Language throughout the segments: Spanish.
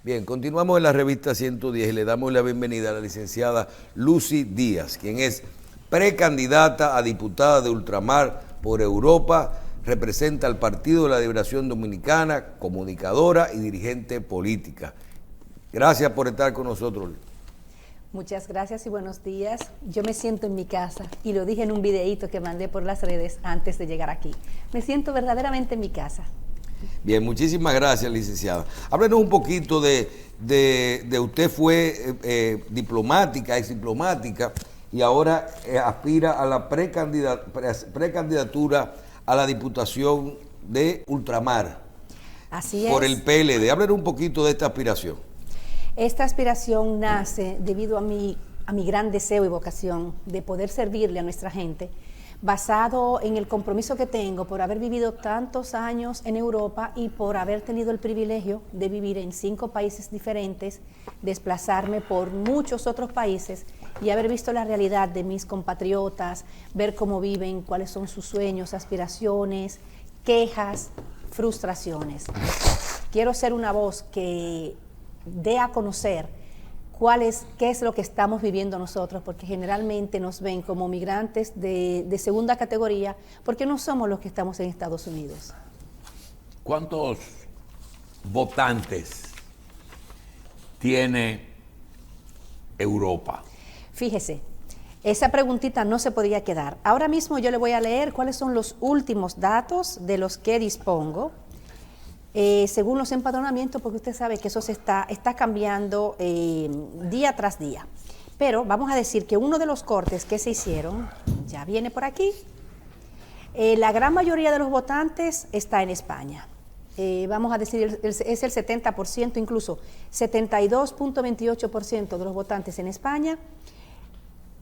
Bien, continuamos en la revista 110 y le damos la bienvenida a la licenciada Lucy Díaz, quien es precandidata a diputada de Ultramar por Europa, representa al Partido de la Liberación Dominicana, comunicadora y dirigente política. Gracias por estar con nosotros. Muchas gracias y buenos días. Yo me siento en mi casa y lo dije en un videíto que mandé por las redes antes de llegar aquí. Me siento verdaderamente en mi casa. Bien, muchísimas gracias, licenciada. Háblenos un poquito de usted fue diplomática, ex diplomática, y ahora aspira a la precandidatura a la Diputación de Ultramar. Así es. Por el PLD. Háblenos un poquito de esta aspiración. Esta aspiración nace debido a mi gran deseo y vocación de poder servirle a nuestra gente, basado en el compromiso que tengo por haber vivido tantos años en Europa y por haber tenido el privilegio de vivir en 5 países diferentes, desplazarme por muchos otros países y haber visto la realidad de mis compatriotas, ver cómo viven, cuáles son sus sueños, aspiraciones, quejas, frustraciones. Quiero ser una voz que dé a conocer qué es lo que estamos viviendo nosotros, porque generalmente nos ven como migrantes de segunda categoría, porque no somos los que estamos en Estados Unidos. ¿Cuántos votantes tiene Europa? Fíjese, esa preguntita no se podía quedar. Ahora mismo yo le voy a leer cuáles son los últimos datos de los que dispongo. Según los empadronamientos, porque usted sabe que eso está cambiando día tras día. Pero vamos a decir que uno de los cortes que se hicieron, ya viene por aquí, la gran mayoría de los votantes está en España. Vamos a decir, es el 70%, incluso 72.28% de los votantes en España,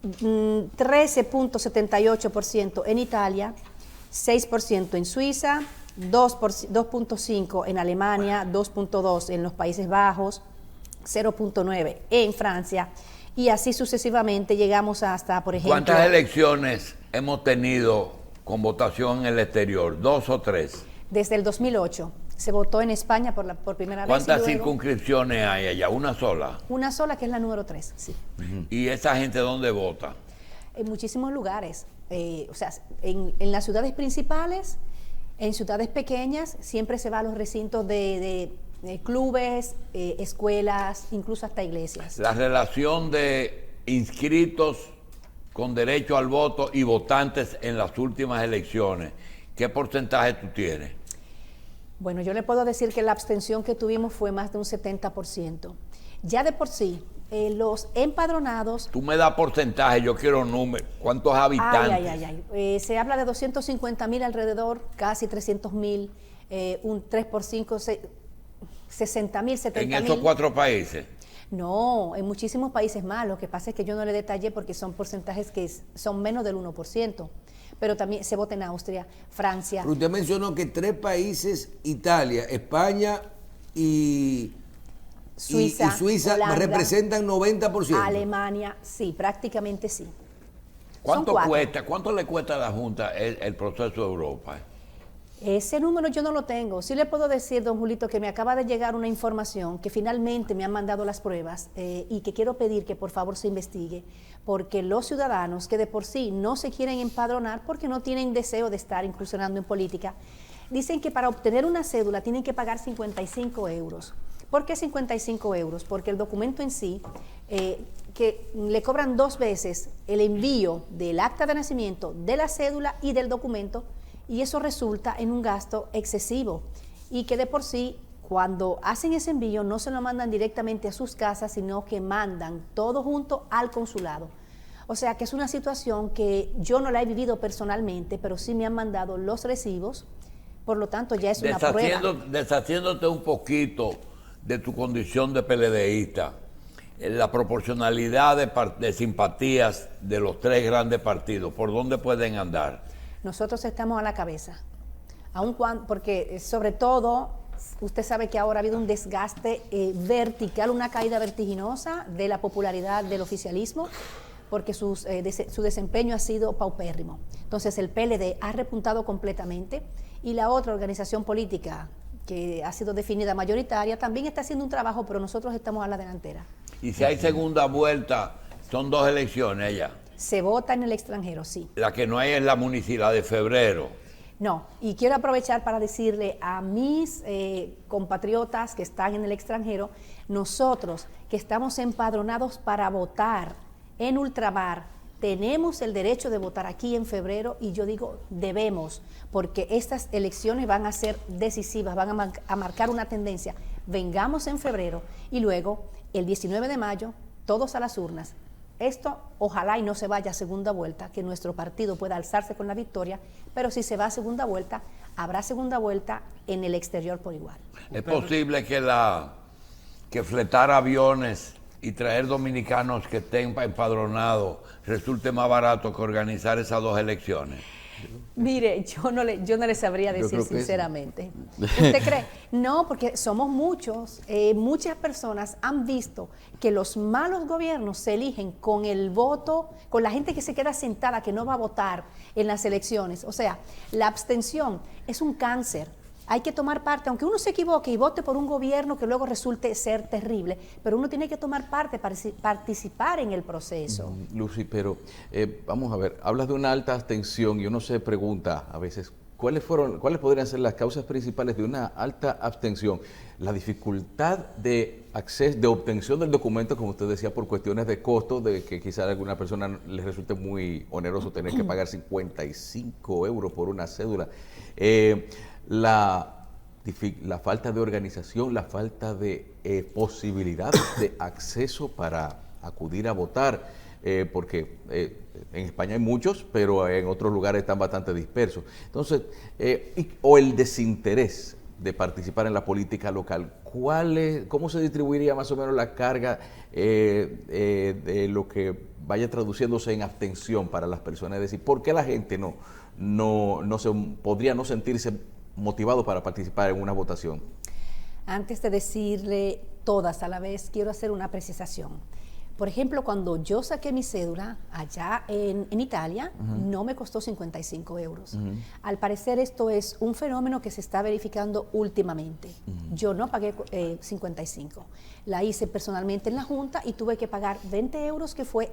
13.78% en Italia, 6% en Suiza, 2.5 en Alemania, 2.2 en los Países Bajos, 0.9 en Francia, y así sucesivamente llegamos hasta, por ejemplo... ¿Cuántas elecciones hemos tenido con votación en el exterior? ¿2 o 3? Desde el 2008 se votó en España por primera vez. ¿Cuántas circunscripciones hay allá? ¿Una sola? Una sola, que es la número 3, sí. ¿Y esa gente dónde vota? En muchísimos lugares, o sea, en las ciudades principales. En ciudades pequeñas siempre se va a los recintos de clubes, escuelas, incluso hasta iglesias. La relación de inscritos con derecho al voto y votantes en las últimas elecciones, ¿qué porcentaje tú tienes? Bueno, yo le puedo decir que la abstención que tuvimos fue más de un 70%. Ya de por sí, los empadronados... Tú me das porcentaje, yo quiero números. ¿Cuántos habitantes? Se habla de 250.000 alrededor, casi 300.000, un 3 por 5, 60.000, 70.000. ¿En esos 4 países? No, en muchísimos países más. Lo que pasa es que yo no le detallé porque son porcentajes que son menos del 1%. Pero también se vota en Austria, Francia. Pero usted mencionó que 3 países, Italia, España y Suiza Holanda, representan 90%. Alemania, sí, prácticamente sí. ¿Cuánto le cuesta a la Junta el proceso de Europa? Ese número yo no lo tengo. Sí le puedo decir, don Julito, que me acaba de llegar una información que finalmente me han mandado las pruebas y que quiero pedir que por favor se investigue, porque los ciudadanos que de por sí no se quieren empadronar porque no tienen deseo de estar incursionando en política, dicen que para obtener una cédula tienen que pagar 55 euros. ¿Por qué 55 euros? Porque el documento en sí, que le cobran 2 veces el envío del acta de nacimiento, de la cédula y del documento, y eso resulta en un gasto excesivo y que de por sí cuando hacen ese envío no se lo mandan directamente a sus casas, sino que mandan todo junto al consulado. O sea que es una situación que yo no la he vivido personalmente, pero sí me han mandado los recibos, por lo tanto ya es una prueba. Deshaciéndote un poquito de tu condición de PLDista, la proporcionalidad de simpatías de los 3 grandes partidos, ¿por dónde pueden andar? Nosotros estamos a la cabeza, porque sobre todo, usted sabe que ahora ha habido un desgaste vertical, una caída vertiginosa de la popularidad del oficialismo, porque su desempeño ha sido paupérrimo. Entonces el PLD ha repuntado completamente y la otra organización política que ha sido definida mayoritaria, también está haciendo un trabajo, pero nosotros estamos a la delantera. Y si hay segunda vuelta, son 2 elecciones ya. Se vota en el extranjero, sí. La que no hay es la municipal, la de febrero. No, y quiero aprovechar para decirle a mis compatriotas que están en el extranjero, nosotros que estamos empadronados para votar en ultramar, tenemos el derecho de votar aquí en febrero, y yo digo debemos, porque estas elecciones van a ser decisivas, van a marcar una tendencia. Vengamos en febrero y luego el 19 de mayo todos a las urnas. Esto ojalá y no se vaya a segunda vuelta, que nuestro partido pueda alzarse con la victoria, pero si se va a segunda vuelta, habrá segunda vuelta en el exterior por igual. Es posible que fletar aviones y traer dominicanos que estén empadronados resulte más barato que organizar esas 2 elecciones. Mire, yo no le sabría decir sinceramente. ¿Usted cree? No, porque somos muchos. Muchas personas han visto que los malos gobiernos se eligen con el voto, con la gente que se queda sentada, que no va a votar en las elecciones. O sea, la abstención es un cáncer. Hay que tomar parte, aunque uno se equivoque y vote por un gobierno que luego resulte ser terrible, pero uno tiene que tomar parte, participar en el proceso. Lucy, pero vamos a ver, hablas de una alta abstención y uno se pregunta a veces, ¿cuáles podrían ser las causas principales de una alta abstención? La dificultad de acceso, de obtención del documento, como usted decía, por cuestiones de costo, de que quizás a alguna persona les resulte muy oneroso tener que pagar 55 euros por una cédula. La falta de organización, la falta de posibilidad de acceso para acudir a votar, porque en España hay muchos, pero en otros lugares están bastante dispersos. Entonces, o el desinterés de participar en la política local, ¿cómo se distribuiría más o menos la carga de lo que vaya traduciéndose en abstención para las personas? Es decir, ¿por qué la gente podría no sentirse motivado para participar en una votación? Antes de decirle todas a la vez, quiero hacer una precisación. Por ejemplo, cuando yo saqué mi cédula allá en Italia, no me costó 55 euros. Al parecer esto es un fenómeno que se está verificando últimamente. Yo no pagué 55. La hice personalmente en la Junta y tuve que pagar 20 euros, que fue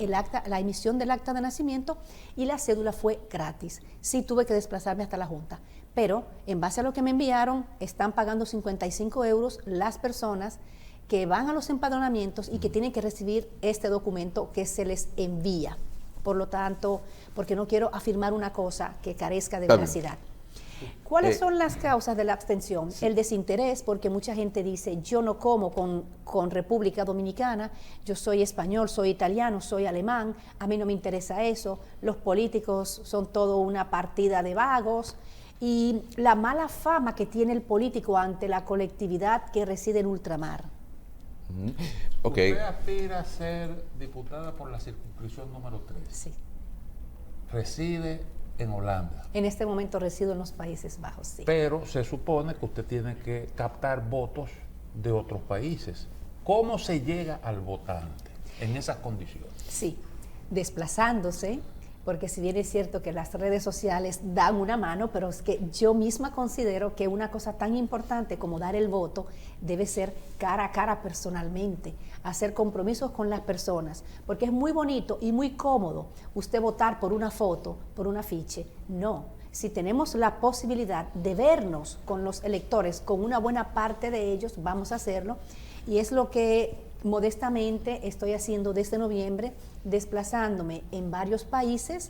la emisión del acta de nacimiento, y la cédula fue gratis. Sí tuve que desplazarme hasta la Junta. Pero en base a lo que me enviaron, están pagando 55 euros las personas que van a los empadronamientos y que tienen que recibir este documento que se les envía. Por lo tanto, porque no quiero afirmar una cosa que carezca de veracidad. ¿Cuáles son las causas de la abstención? El desinterés, porque mucha gente dice, yo no como con República Dominicana, yo soy español, soy italiano, soy alemán, a mí no me interesa eso, los políticos son todo una partida de vagos, y la mala fama que tiene el político ante la colectividad que reside en ultramar. Okay. Usted aspira a ser diputada por la circunscripción número 3. Sí. Reside en Holanda. En este momento resido en los Países Bajos, sí. Pero se supone que usted tiene que captar votos de otros países. ¿Cómo se llega al votante en esas condiciones? Sí, desplazándose, porque si bien es cierto que las redes sociales dan una mano, pero es que yo misma considero que una cosa tan importante como dar el voto debe ser cara a cara personalmente, hacer compromisos con las personas, porque es muy bonito y muy cómodo usted votar por una foto, por un afiche. No, si tenemos la posibilidad de vernos con los electores, con una buena parte de ellos, vamos a hacerlo, y es lo que modestamente estoy haciendo desde noviembre, desplazándome en varios países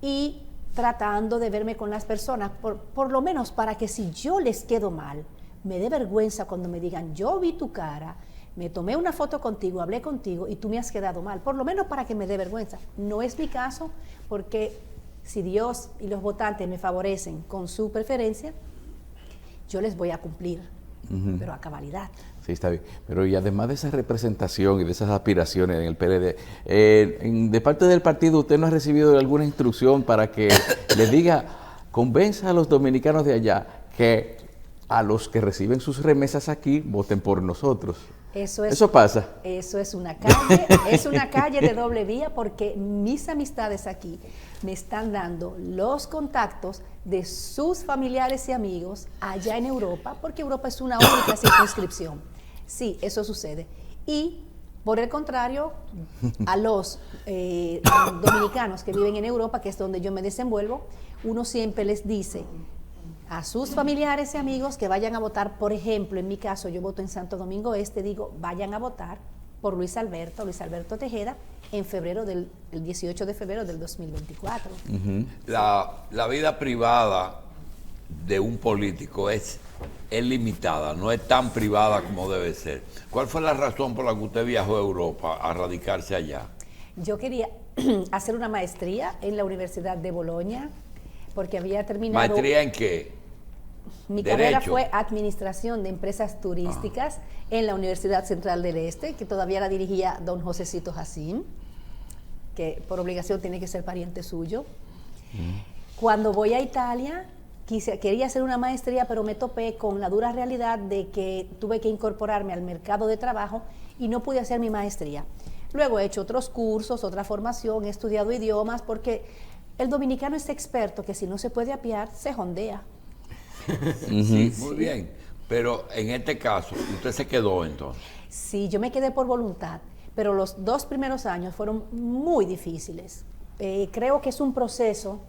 y tratando de verme con las personas, por lo menos para que si yo les quedo mal, me dé vergüenza cuando me digan, yo vi tu cara, me tomé una foto contigo, hablé contigo y tú me has quedado mal, por lo menos para que me dé vergüenza. No es mi caso, porque si Dios y los votantes me favorecen con su preferencia, yo les voy a cumplir, pero a cabalidad. Sí, está bien. Pero y además de esa representación y de esas aspiraciones en el PLD, de parte del partido, ¿usted no ha recibido alguna instrucción para que le diga, convenza a los dominicanos de allá que a los que reciben sus remesas aquí voten por nosotros. Eso pasa. Eso es una calle de doble vía, porque mis amistades aquí me están dando los contactos de sus familiares y amigos allá en Europa, porque Europa es una única circunscripción. Sí, eso sucede. Y por el contrario, a los dominicanos que viven en Europa, que es donde yo me desenvuelvo, uno siempre les dice a sus familiares y amigos que vayan a votar. Por ejemplo, en mi caso, yo voto en Santo Domingo Este, digo, vayan a votar por Luis Alberto Tejeda, en el 18 de febrero del 2024. La vida privada de un político es limitada, no es tan privada como debe ser. ¿Cuál fue la razón por la que usted viajó a Europa a radicarse allá? Yo quería hacer una maestría en la Universidad de Bolonia, porque había terminado... ¿Maestría en qué? Mi Derecho. carrera fue Administración de Empresas Turísticas en la Universidad Central del Este, que todavía la dirigía don Josecito Jacín, que por obligación tiene que ser pariente suyo. Cuando voy a Italia, quería hacer una maestría, pero me topé con la dura realidad de que tuve que incorporarme al mercado de trabajo y no pude hacer mi maestría. Luego he hecho otros cursos, otra formación, he estudiado idiomas, porque el dominicano es experto que si no se puede apiar, se jondea. Sí, muy bien. Pero en este caso, usted se quedó entonces. Sí, yo me quedé por voluntad, pero los 2 primeros años fueron muy difíciles. Creo que es un proceso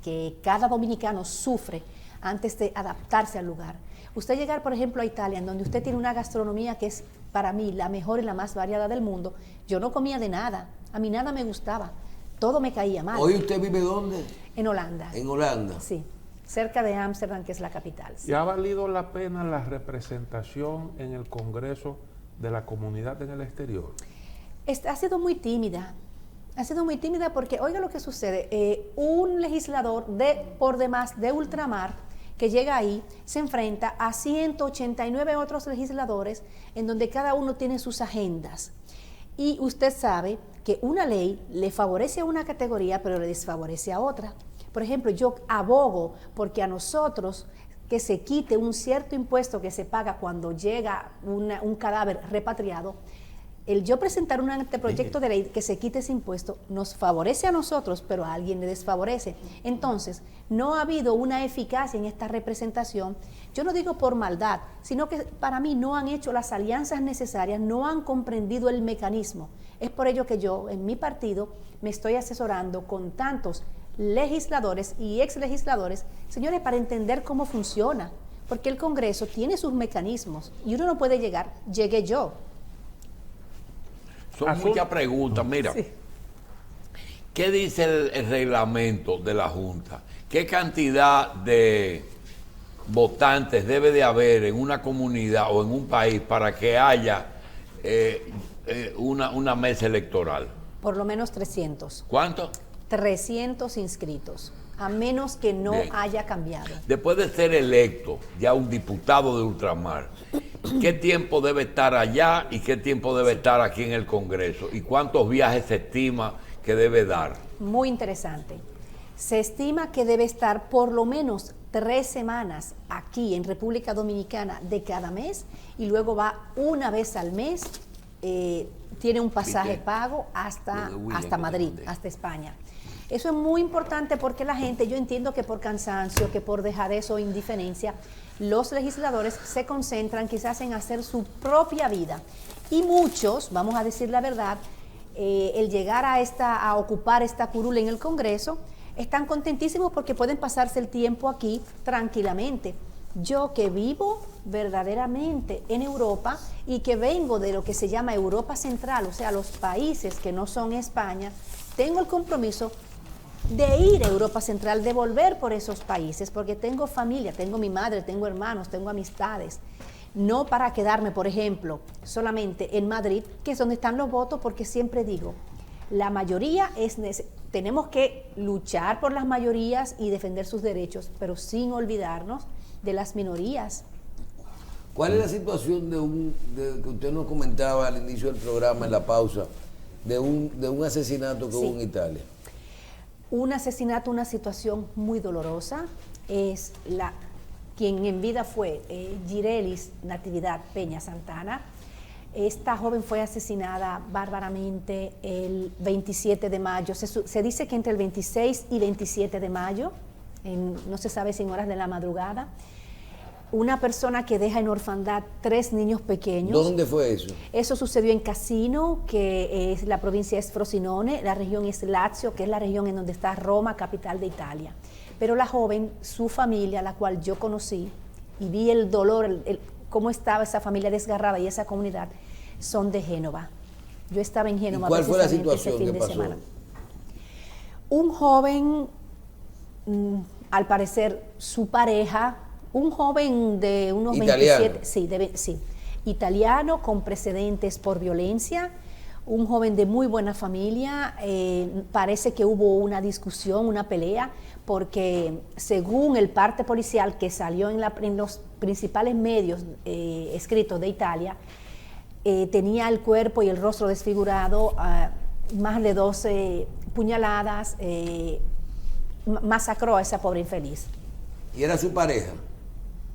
que cada dominicano sufre antes de adaptarse al lugar. Usted llegar, por ejemplo, a Italia, en donde usted tiene una gastronomía que es para mí la mejor y la más variada del mundo, yo no comía de nada, a mí nada me gustaba, todo me caía mal. ¿Hoy usted vive dónde? En Holanda. En Holanda. Sí, cerca de Ámsterdam, que es la capital. Sí. ¿Y ha valido la pena la representación en el Congreso de la comunidad en el exterior? Ha sido muy tímida. Ha sido muy tímida porque, oiga lo que sucede, un legislador por demás de ultramar que llega ahí se enfrenta a 189 otros legisladores en donde cada uno tiene sus agendas. Y usted sabe que una ley le favorece a una categoría pero le desfavorece a otra. Por ejemplo, yo abogo porque a nosotros que se quite un cierto impuesto que se paga cuando llega un cadáver repatriado. El yo presentar un anteproyecto de ley que se quite ese impuesto nos favorece a nosotros, pero a alguien le desfavorece. Entonces, no ha habido una eficacia en esta representación. Yo no digo por maldad, sino que para mí no han hecho las alianzas necesarias, no han comprendido el mecanismo. Es por ello que yo, en mi partido, me estoy asesorando con tantos legisladores y exlegisladores, señores, para entender cómo funciona, porque el Congreso tiene sus mecanismos y uno no puede llegué yo. Son muchas preguntas. Mira, sí. ¿Qué dice el reglamento de la Junta? ¿Qué cantidad de votantes debe de haber en una comunidad o en un país para que haya una mesa electoral? Por lo menos 300. ¿Cuánto? 300 inscritos, a menos que no haya cambiado. Después de ser electo ya un diputado de ultramar, ¿qué tiempo debe estar allá y qué tiempo debe estar aquí en el Congreso? ¿Y cuántos viajes se estima que debe dar? Muy interesante. Se estima que debe estar por lo menos 3 semanas aquí en República Dominicana de cada mes y luego va una vez al mes, tiene un pasaje pago hasta Madrid, hasta España. Eso es muy importante porque la gente, yo entiendo que por cansancio, que por dejadez o indiferencia, los legisladores se concentran quizás en hacer su propia vida. Y muchos, vamos a decir la verdad, el llegar a ocupar esta curul en el Congreso, están contentísimos porque pueden pasarse el tiempo aquí tranquilamente. Yo que vivo verdaderamente en Europa y que vengo de lo que se llama Europa Central, o sea, los países que no son España, tengo el compromiso de ir a Europa Central, de volver por esos países, porque tengo familia, tengo mi madre, tengo hermanos, tengo amistades. No para quedarme, por ejemplo, solamente en Madrid, que es donde están los votos, porque siempre digo, la mayoría tenemos que luchar por las mayorías y defender sus derechos, pero sin olvidarnos de las minorías. ¿Cuál es la situación que usted nos comentaba al inicio del programa, en la pausa, de un asesinato que hubo en Italia? Un asesinato, una situación muy dolorosa, es quien en vida fue Girelis Natividad Peña Santana. Esta joven fue asesinada bárbaramente el 27 de mayo. Se dice que entre el 26 y 27 de mayo, no se sabe si en horas de la madrugada, una persona que deja en orfandad 3 niños pequeños. ¿Dónde fue eso? Eso sucedió en Cassino, que la provincia es Frosinone, la región es Lazio, que es la región en donde está Roma, capital de Italia. Pero la joven, su familia, la cual yo conocí, y vi el dolor, cómo estaba esa familia desgarrada y esa comunidad, son de Génova. Yo estaba en Génova. ¿Y cuál fue la precisamente situación ese fin que de pasó? semana. Un joven, al parecer su pareja, un joven de unos ¿Italiano? 27, sí, italiano, con precedentes por violencia, un joven de muy buena familia. Parece que hubo una discusión, una pelea, porque según el parte policial que salió en los principales medios escritos de Italia, tenía el cuerpo y el rostro desfigurado, más de 12 puñaladas, masacró a esa pobre infeliz. ¿Y era su pareja?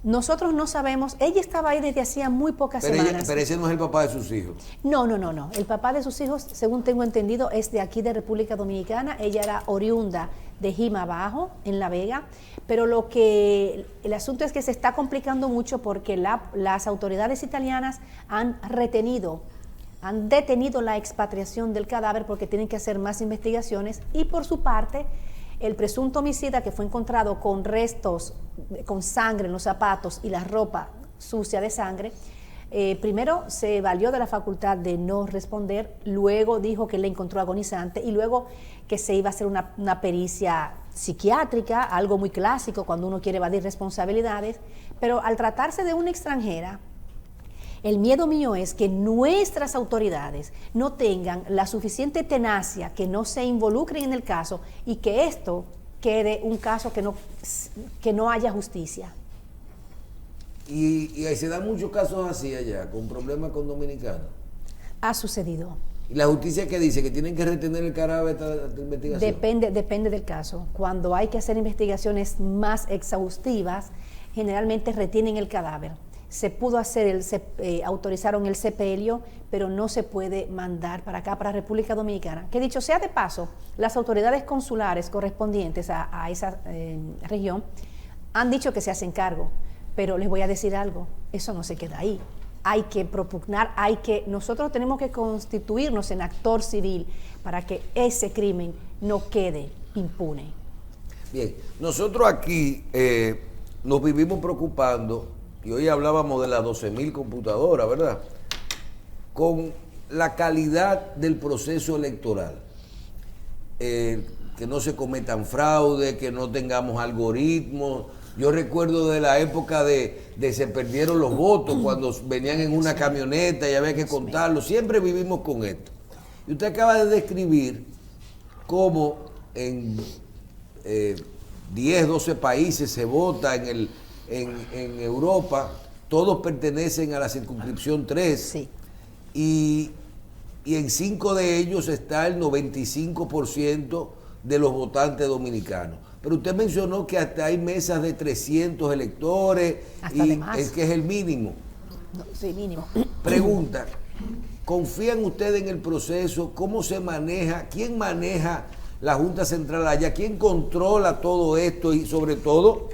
Nosotros no sabemos, ella estaba ahí desde hacía muy pocas semanas. Pero ese no es el papá de sus hijos. No. El papá de sus hijos, según tengo entendido, es de aquí de República Dominicana. Ella era oriunda de Jima Bajo, en La Vega. Pero el asunto es que se está complicando mucho porque las autoridades italianas han detenido la expatriación del cadáver porque tienen que hacer más investigaciones. Y por su parte, el presunto homicida, que fue encontrado con restos, con sangre en los zapatos y la ropa sucia de sangre, primero se valió de la facultad de no responder, luego dijo que le encontró agonizante y luego que se iba a hacer una pericia psiquiátrica, algo muy clásico cuando uno quiere evadir responsabilidades, pero al tratarse de una extranjera, el miedo mío es que nuestras autoridades no tengan la suficiente tenacia, que no se involucren en el caso y que esto quede un caso que no haya justicia. Y se dan muchos casos así allá, con problemas con dominicanos. Ha sucedido. ¿Y la justicia qué dice? ¿Que tienen que retener el cadáver de investigación? Depende del caso. Cuando hay que hacer investigaciones más exhaustivas, generalmente retienen el cadáver. Se pudo hacer, autorizaron el sepelio, pero no se puede mandar para acá, para República Dominicana. Que dicho sea de paso, las autoridades consulares correspondientes a esa región han dicho que se hacen cargo, pero les voy a decir algo, eso no se queda ahí. Hay que propugnar, nosotros tenemos que constituirnos en actor civil para que ese crimen no quede impune. Bien, nosotros aquí nos vivimos preocupando, y hoy hablábamos de las 12.000 computadoras, ¿verdad? Con la calidad del proceso electoral. Que no se cometan fraudes, que no tengamos algoritmos. Yo recuerdo de la época de se perdieron los votos cuando venían en una camioneta y había que contarlos. Siempre vivimos con esto. Y usted acaba de describir cómo en 10, 12 países se vota en Europa, todos pertenecen a la circunscripción 3. Sí. Y en 5 de ellos está el 95% de los votantes dominicanos. Pero usted mencionó que hasta hay mesas de 300 electores, hasta y de más. es que es el mínimo. No, sí, mínimo. Pregunta, ¿confían ustedes en el proceso? ¿Cómo se maneja? ¿Quién maneja la Junta Central allá? ¿Quién controla todo esto? Y sobre todo,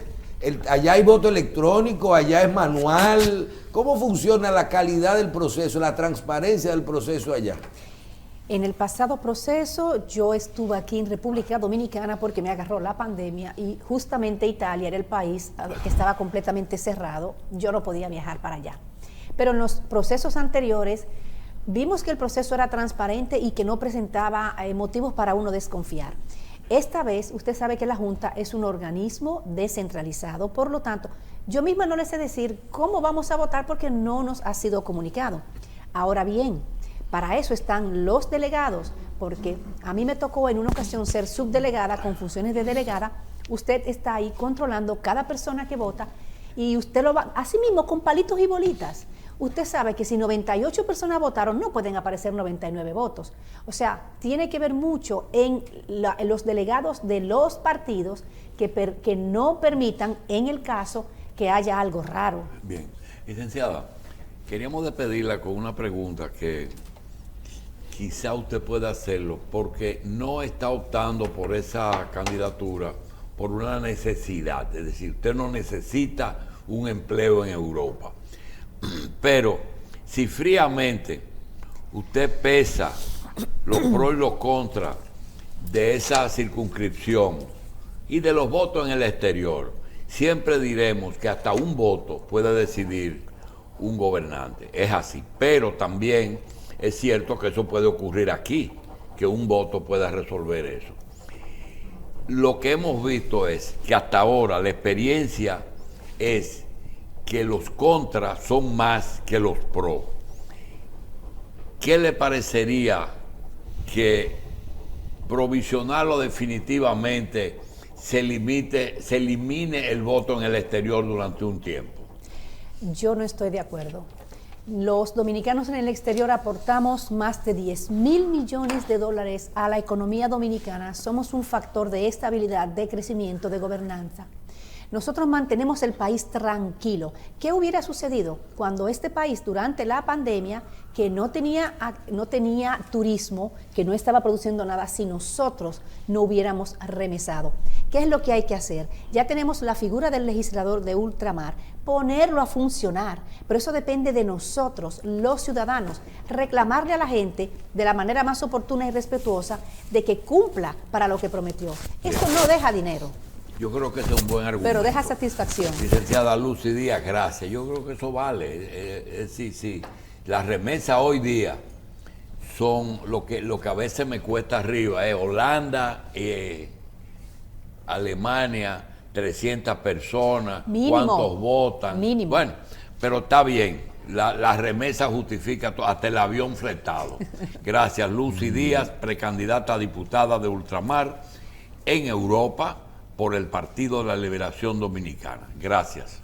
allá hay voto electrónico, allá es manual. ¿Cómo funciona la calidad del proceso, la transparencia del proceso allá? En el pasado proceso yo estuve aquí en República Dominicana porque me agarró la pandemia y justamente Italia era el país que estaba completamente cerrado, yo no podía viajar para allá. Pero en los procesos anteriores vimos que el proceso era transparente y que no presentaba motivos para uno desconfiar. Esta vez usted sabe que la Junta es un organismo descentralizado, por lo tanto, yo misma no le sé decir cómo vamos a votar porque no nos ha sido comunicado. Ahora bien, para eso están los delegados, porque a mí me tocó en una ocasión ser subdelegada con funciones de delegada. Usted está ahí controlando cada persona que vota y usted lo va, así mismo con palitos y bolitas. Usted sabe que si 98 personas votaron, no pueden aparecer 99 votos. O sea, tiene que ver mucho en los delegados de los partidos que no permitan, en el caso, que haya algo raro. Bien, licenciada, queríamos despedirla con una pregunta que quizá usted pueda hacerlo, porque no está optando por esa candidatura por una necesidad, es decir, usted no necesita un empleo en Europa, pero si fríamente usted pesa los pros y los contras de esa circunscripción y de los votos en el exterior, siempre diremos que hasta un voto puede decidir un gobernante. Es así, pero también es cierto que eso puede ocurrir aquí, que un voto pueda resolver eso. Lo que hemos visto es que hasta ahora la experiencia es que los contras son más que los pros. ¿Qué le parecería que provisional o definitivamente se elimine el voto en el exterior durante un tiempo? Yo no estoy de acuerdo. Los dominicanos en el exterior aportamos más de 10,000 millones de dólares a la economía dominicana. Somos un factor de estabilidad, de crecimiento, de gobernanza. Nosotros mantenemos el país tranquilo. ¿Qué hubiera sucedido cuando este país durante la pandemia, que no tenía turismo, que no estaba produciendo nada, si nosotros no hubiéramos remesado? ¿Qué es lo que hay que hacer? Ya tenemos la figura del legislador de ultramar, ponerlo a funcionar, pero eso depende de nosotros, los ciudadanos, reclamarle a la gente de la manera más oportuna y respetuosa de que cumpla para lo que prometió. Eso no deja dinero. Yo creo que ese es un buen argumento. Pero deja satisfacción. Licenciada Lucy Díaz, gracias. Yo creo que eso vale. Sí. Las remesas hoy día son lo que a veces me cuesta arriba. Holanda, Alemania, 300 personas. Mínimo. ¿Cuántos votan? Mínimo. Bueno, pero está bien. La remesa justifica hasta el avión fletado. Gracias, Lucy Díaz, precandidata a diputada de ultramar en Europa por el Partido de la Liberación Dominicana. Gracias.